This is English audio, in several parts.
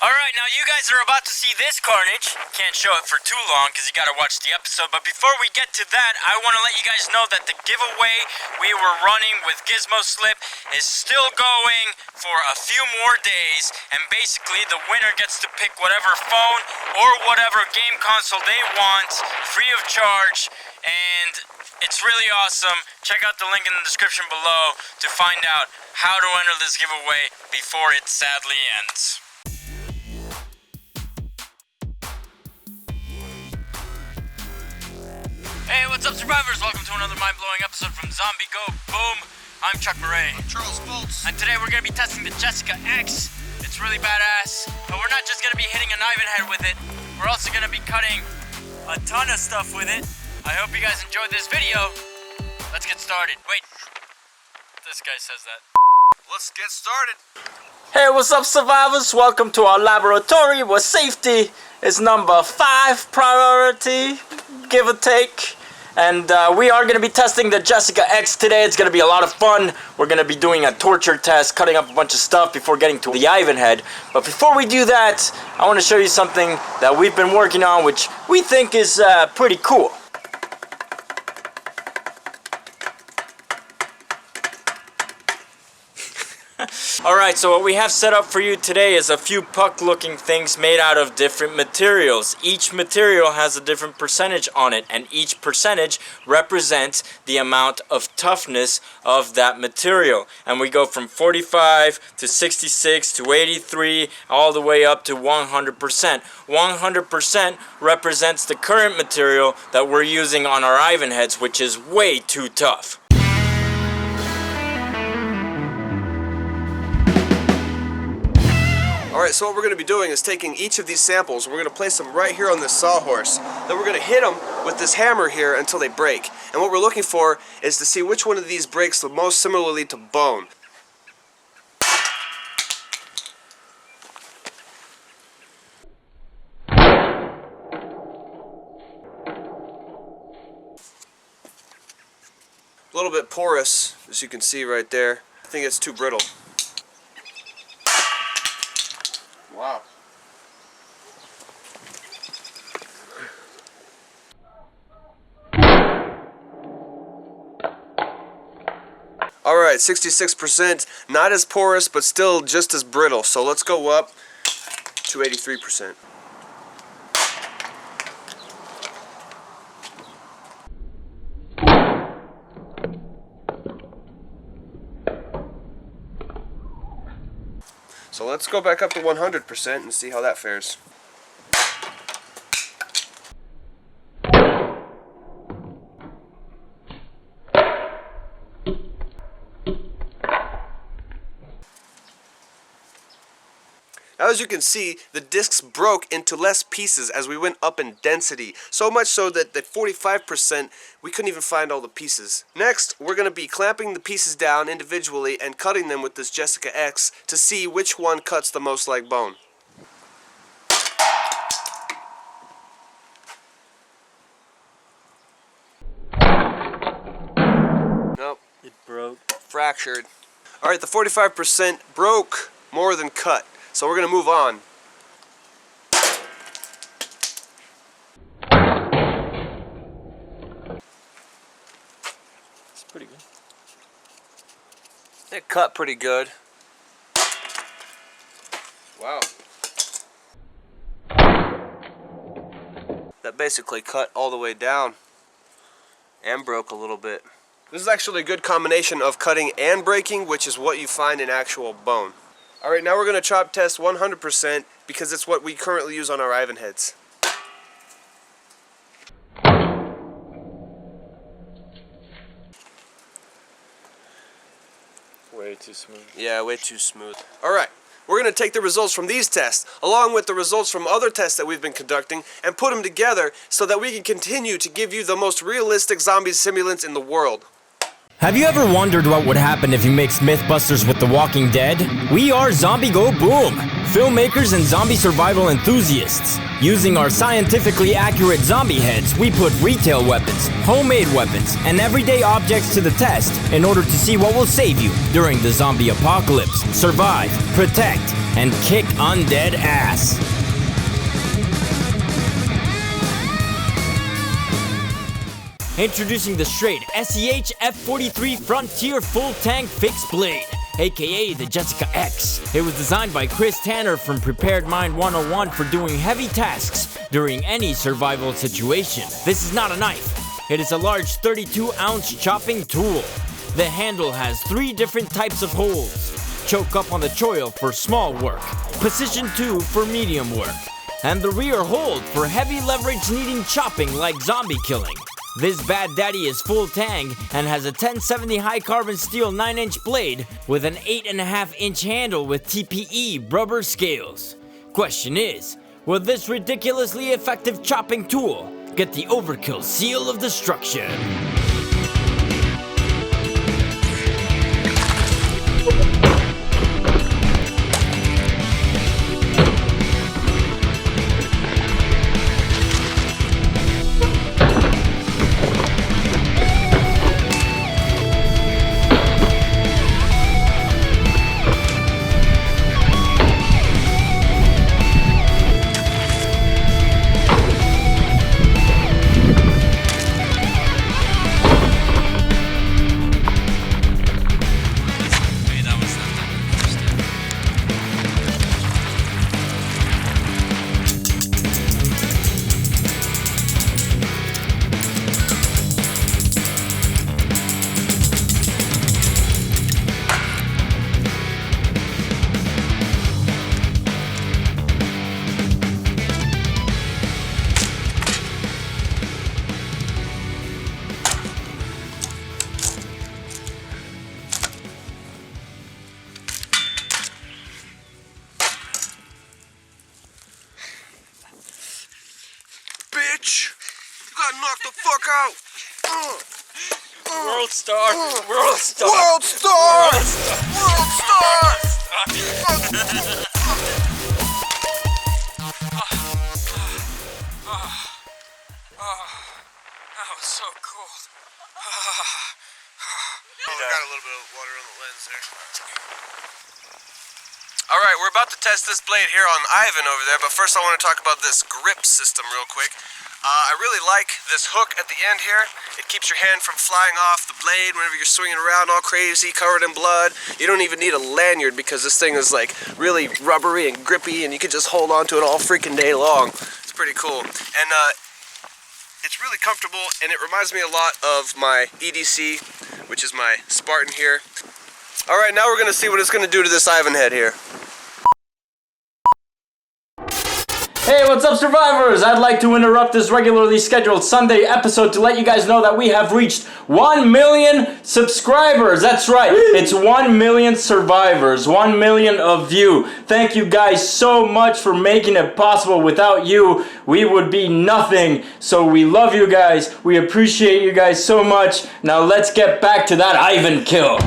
Alright, now you guys are about to see this carnage. Can't show it for too long because you gotta watch the episode. But before we get to that, I want to let you guys know that the giveaway we were running with Gizmo Slip is still going for a few more days. And basically, the winner gets to pick whatever phone or whatever game console they want, free of charge. And it's really awesome. Check out the link in the description below to find out how to enter this giveaway before it sadly ends. Hey, what's up, survivors? Welcome to another mind-blowing episode from Zombie Go Boom. I'm Chuck Murray. I'm Charles Foltz. And today we're going to be testing the Jessica X. It's really badass, but we're not just going to be hitting a knife head with it. We're also going to be cutting a ton of stuff with it. I hope you guys enjoyed this video. Let's get started. Wait, this guy says that. Let's get started. Hey, what's up, survivors? Welcome to our laboratory where safety is number 5 priority, give or take. And we are going to be testing the Jessica X today. It's going to be a lot of fun. We're going to be doing a torture test, cutting up a bunch of stuff before getting to the Ivan head. But before we do that, I want to show you something that we've been working on, which we think is pretty cool. Alright, so what we have set up for you today is a few puck-looking things made out of different materials. Each material has a different percentage on it, and each percentage represents the amount of toughness of that material. And we go from 45 to 66 to 83, all the way up to 100%. 100% represents the current material that we're using on our Ivan heads, which is way too tough. Alright, so what we're going to be doing is taking each of these samples, we're going to place them right here on this sawhorse. Then we're going to hit them with this hammer here until they break. And what we're looking for is to see which one of these breaks the most similarly to bone. A little bit porous, as you can see right there. I think it's too brittle. Wow. Alright, 66%, not as porous, but still just as brittle. So let's go up to 83%. So let's go back up to 100% and see how that fares. Now, as you can see, the discs broke into less pieces as we went up in density. So much so that the 45%, we couldn't even find all the pieces. Next, we're going to be clamping the pieces down individually and cutting them with this Jessica X to see which one cuts the most like bone. Nope. It broke. Fractured. Alright, the 45% broke more than cut. So we're going to move on. It's pretty good. It cut pretty good. Wow. That basically cut all the way down and broke a little bit. This is actually a good combination of cutting and breaking, which is what you find in actual bone. Alright, now we're going to chop test 100% because it's what we currently use on our Ivan heads. Way too smooth. Yeah, way too smooth. Alright, we're going to take the results from these tests, along with the results from other tests that we've been conducting, and put them together so that we can continue to give you the most realistic zombie simulants in the world. Have you ever wondered what would happen if you mixed Mythbusters with The Walking Dead? We are Zombie Go Boom, filmmakers and zombie survival enthusiasts. Using our scientifically accurate zombie heads, we put retail weapons, homemade weapons, and everyday objects to the test in order to see what will save you during the zombie apocalypse. Survive, protect, and kick undead ass. Introducing the straight SCHF43 Frontier Full Tank Fixed Blade, aka the Jessica X. It was designed by Chris Tanner from Prepared Mind 101 for doing heavy tasks during any survival situation. This is not a knife. It is a large 32-ounce chopping tool. The handle has 3 different types of holes. Choke up on the choil for small work, position 2 for medium work, and the rear hold for heavy leverage needing chopping like zombie killing. This bad daddy is full tang and has a 1070 high carbon steel 9-inch blade with an 8.5-inch handle with TPE rubber scales. Question is, will this ridiculously effective chopping tool get the Overkill seal of destruction? Bitch! You got knocked the fuck out! World star! World star! World star! World star! World star! That was so cold. Oh, got a little bit of water on the lens there. Alright, we're about to test this blade here on Ivan over there, but first I want to talk about this grip system real quick. I really like this hook at the end here. It keeps your hand from flying off the blade whenever you're swinging around all crazy, covered in blood. You don't even need a lanyard because this thing is like really rubbery and grippy and you can just hold on to it all freaking day long. It's pretty cool. And it's really comfortable and it reminds me a lot of my EDC, which is my Spartan here. Alright, now we're going to see what it's going to do to this Ivan head here. Hey, what's up, survivors? I'd like to interrupt this regularly scheduled Sunday episode to let you guys know that we have reached 1 million subscribers. That's right, it's 1 million survivors, 1 million of you. Thank you guys so much for making it possible. Without you, we would be nothing. So we love you guys. We appreciate you guys so much. Now let's get back to that Ivan kill.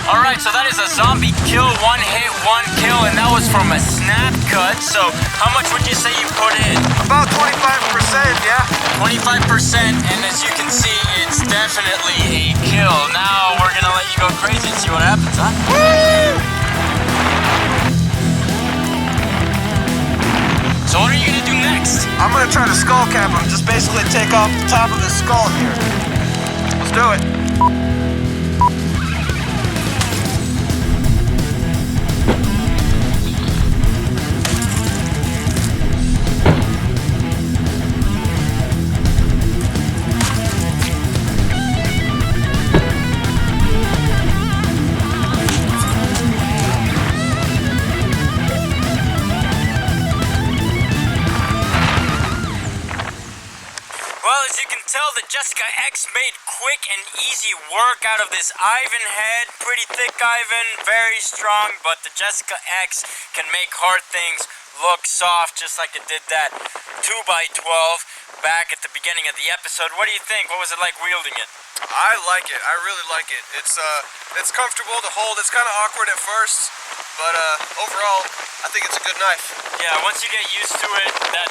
Alright, so that is a zombie kill, 1 hit, 1 kill, and that was from a snap cut. So how much would you say you put in? About 25%, yeah. 25%, and as you can see, it's definitely a kill. Now we're gonna let you go crazy and see what happens, huh? Woo! So what are you gonna do next? I'm gonna try to skull cap him. Just basically take off the top of his skull here. Let's do it. Well, as you can tell, the Jessica X made quick and easy work out of this Ivan head. Pretty thick Ivan, very strong, but the Jessica X can make hard things look soft, just like it did that 2x12 back at the beginning of the episode. What do you think? What was it like wielding it? I like it. I really like it. It's comfortable to hold. It's kind of awkward at first, but overall, I think it's a good knife. Yeah, once you get used to it, that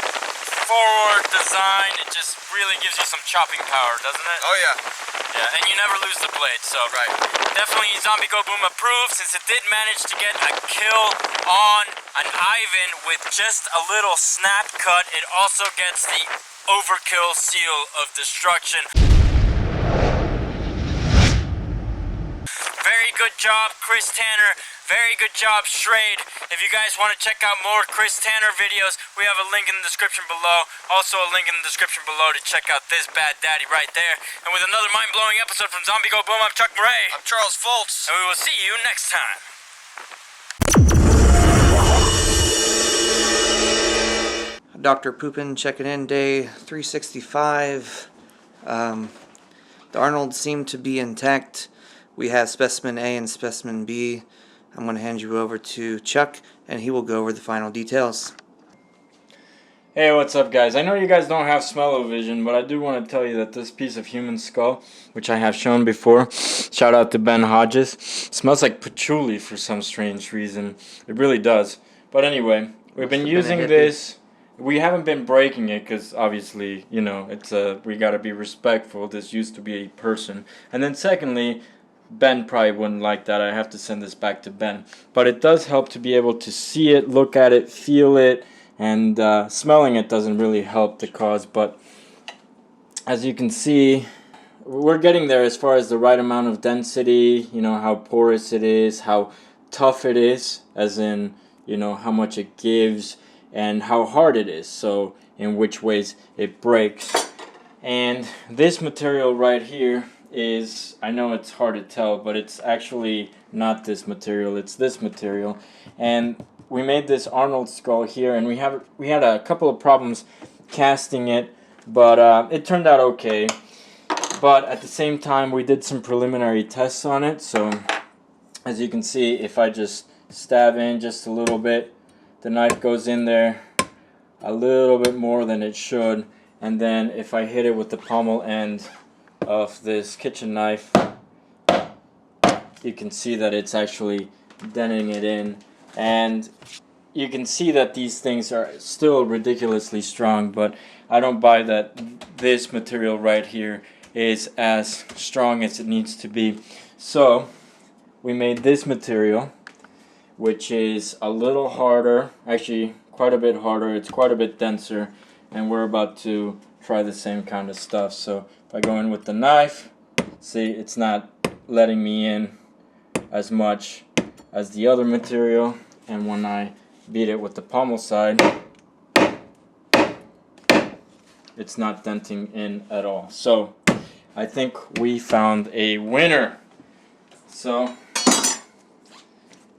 straightforward design. It just really gives you some chopping power, doesn't it? Oh yeah. Yeah, and you never lose the blade, so Right. definitely Zombie Go Boom approved, since it did manage to get a kill on an Ivan with just a little snap cut. It also gets the overkill seal of destruction. Very good job, Chris Tanner. Very good job, Schrade. If you guys want to check out more Chris Tanner videos, we have a link in the description below. Also a link in the description below to check out this bad daddy right there. And with another mind-blowing episode from Zombie Go Boom, I'm Chuck Murray. I'm Charles Foltz. And we will see you next time. Dr. Poopin checking in, day 365. The Arnold seemed to be intact. We have specimen A and specimen B. I'm going to hand you over to Chuck, and he will go over the final details. Hey, what's up, guys? I know you guys don't have smell-o-vision, but I do want to tell you that this piece of human skull, which I have shown before, shout out to Ben Hodges, smells like patchouli for some strange reason. It really does. But anyway, we've been using this. We haven't been breaking it because obviously, you know, we gotta be respectful. This used to be a person. And then secondly, Ben probably wouldn't like that. I have to send this back to Ben. But it does help to be able to see it, look at it, feel it, and smelling it doesn't really help the cause. But as you can see, we're getting there as far as the right amount of density, you know, how porous it is, how tough it is, as in, you know, how much it gives, and how hard it is, so in which ways it breaks. And this material right here is, I know it's hard to tell, but it's actually not this material, it's this material. And we made this Arnold skull here, and we had a couple of problems casting it, but it turned out okay. But at the same time, we did some preliminary tests on it. So as you can see, if I just stab in just a little bit, the knife goes in there a little bit more than it should, and then if I hit it with the pommel end of this kitchen knife, you can see that it's actually denting it in. And you can see that these things are still ridiculously strong, but I don't buy that this material right here is as strong as it needs to be. So we made this material, which is a little harder, actually quite a bit harder, it's quite a bit denser, and we're about to try the same kind of stuff. So if I go in with the knife, see, it's not letting me in as much as the other material, and when I beat it with the pommel side, it's not denting in at all. So I think we found a winner. So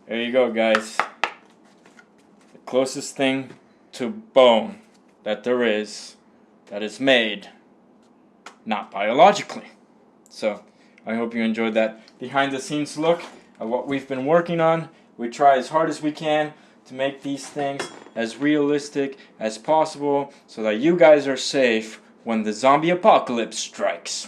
there you go, guys. The closest thing to bone that there is that is made not biologically. So I hope you enjoyed that behind the scenes look at what we've been working on. We try as hard as we can to make these things as realistic as possible so that you guys are safe when the zombie apocalypse strikes.